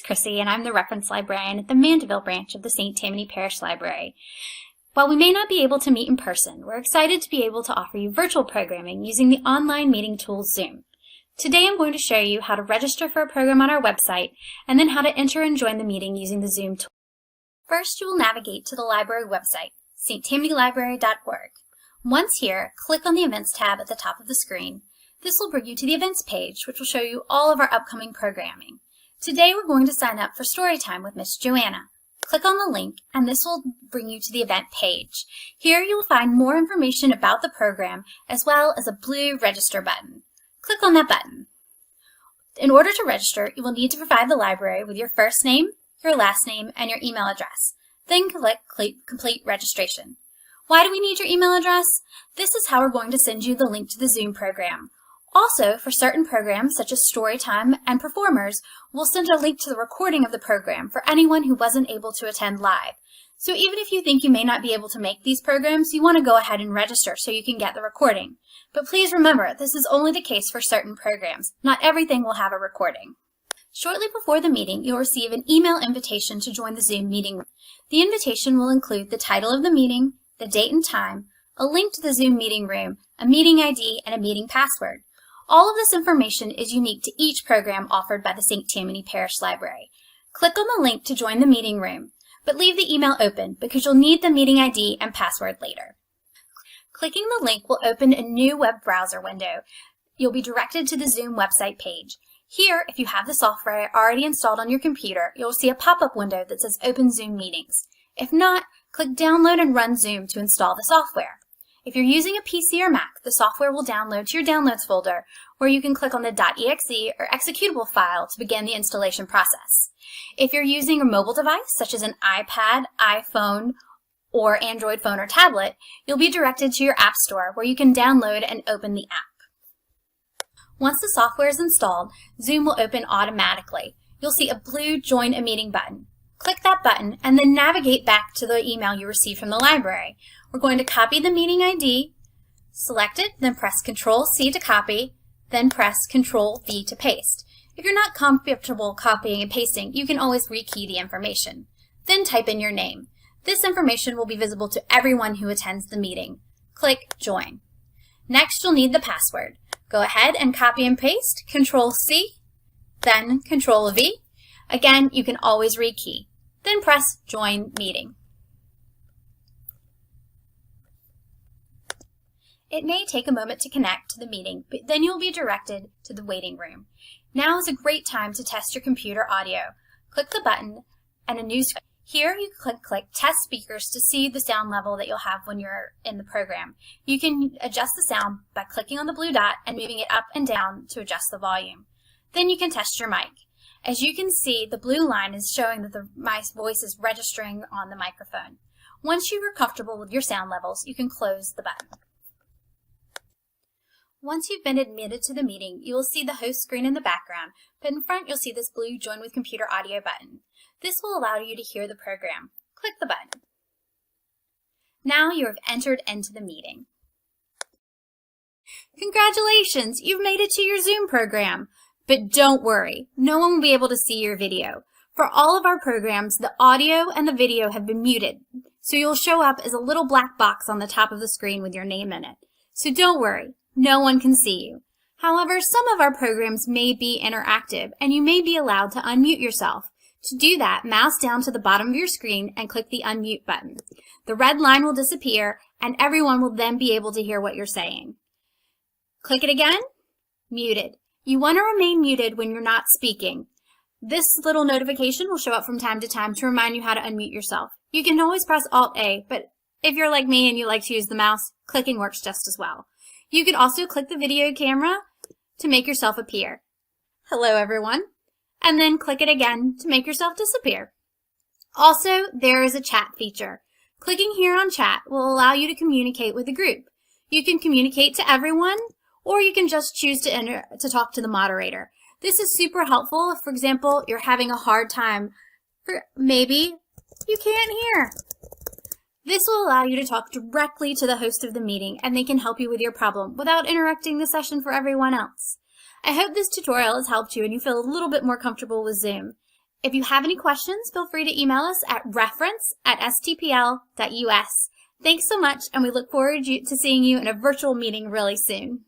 Prissy, and I'm the reference librarian at the Mandeville branch of the St. Tammany Parish Library. While we may not be able to meet in person, we're excited to be able to offer you virtual programming using the online meeting tool Zoom. Today I'm going to show you how to register for a program on our website and then how to enter and join the meeting using the Zoom tool. First, you will navigate to the library website, sttamanylibrary.org. Once here, click on the Events tab at the top of the screen. This will bring you to the Events page, which will show you all of our upcoming programming. Today we're going to sign up for Storytime with Miss Joanna. Click on the link and this will bring you to the event page. Here you will find more information about the program as well as a blue register button. Click on that button. In order to register, you will need to provide the library with your first name, your last name, and your email address. Then click Complete Registration. Why do we need your email address? This is how we're going to send you the link to the Zoom program. Also, for certain programs such as Storytime and Performers, we'll send a link to the recording of the program for anyone who wasn't able to attend live. So even if you think you may not be able to make these programs, you want to go ahead and register so you can get the recording. But please remember, this is only the case for certain programs. Not everything will have a recording. Shortly before the meeting, you'll receive an email invitation to join the Zoom meeting. The invitation will include the title of the meeting, the date and time, a link to the Zoom meeting room, a meeting ID, and a meeting password. All of this information is unique to each program offered by the St. Tammany Parish Library. Click on the link to join the meeting room, but leave the email open because you'll need the meeting ID and password later. Clicking the link will open a new web browser window. You'll be directed to the Zoom website page. Here, if you have the software already installed on your computer, you'll see a pop-up window that says Open Zoom Meetings. If not, click Download and Run Zoom to install the software. If you're using a PC or Mac, the software will download to your Downloads folder, where you can click on the .exe or executable file to begin the installation process. If you're using a mobile device, such as an iPad, iPhone, or Android phone or tablet, you'll be directed to your App Store, where you can download and open the app. Once the software is installed, Zoom will open automatically. You'll see a blue Join a Meeting button. Click that button and then navigate back to the email you received from the library. We're going to copy the meeting ID, select it, then press Ctrl-C to copy, then press Ctrl-V to paste. If you're not comfortable copying and pasting, you can always rekey the information. Then type in your name. This information will be visible to everyone who attends the meeting. Click Join. Next, you'll need the password. Go ahead and copy and paste, Ctrl-C, then Ctrl-V. Again, you can always rekey. Then press Join Meeting. It may take a moment to connect to the meeting, but then you'll be directed to the waiting room. Now is a great time to test your computer audio. Click the button and a new screen. Here you click Test Speakers to see the sound level that you'll have when you're in the program. You can adjust the sound by clicking on the blue dot and moving it up and down to adjust the volume. Then you can test your mic. As you can see, the blue line is showing that my voice is registering on the microphone. Once you are comfortable with your sound levels, you can close the button. Once you've been admitted to the meeting, you will see the host screen in the background, but in front you'll see this blue Join with Computer Audio button. This will allow you to hear the program. Click the button. Now you have entered into the meeting. Congratulations! You've made it to your Zoom program. But don't worry, no one will be able to see your video. For all of our programs, the audio and the video have been muted, so you'll show up as a little black box on the top of the screen with your name in it. So don't worry, no one can see you. However, some of our programs may be interactive, and you may be allowed to unmute yourself. To do that, mouse down to the bottom of your screen and click the Unmute button. The red line will disappear, and everyone will then be able to hear what you're saying. Click it again, muted. You want to remain muted when you're not speaking. This little notification will show up from time to time to remind you how to unmute yourself. You can always press Alt-A, but if you're like me and you like to use the mouse, clicking works just as well. You can also click the video camera to make yourself appear. Hello everyone. And then click it again to make yourself disappear. Also, there is a chat feature. Clicking here on chat will allow you to communicate with the group. You can communicate to everyone, or you can just choose to talk to the moderator. This is super helpful if, for example, you're having a hard time, maybe you can't hear. This will allow you to talk directly to the host of the meeting, and they can help you with your problem without interrupting the session for everyone else. I hope this tutorial has helped you and you feel a little bit more comfortable with Zoom. If you have any questions, feel free to email us at reference@stpl.us. Thanks so much, and we look forward to seeing you in a virtual meeting really soon.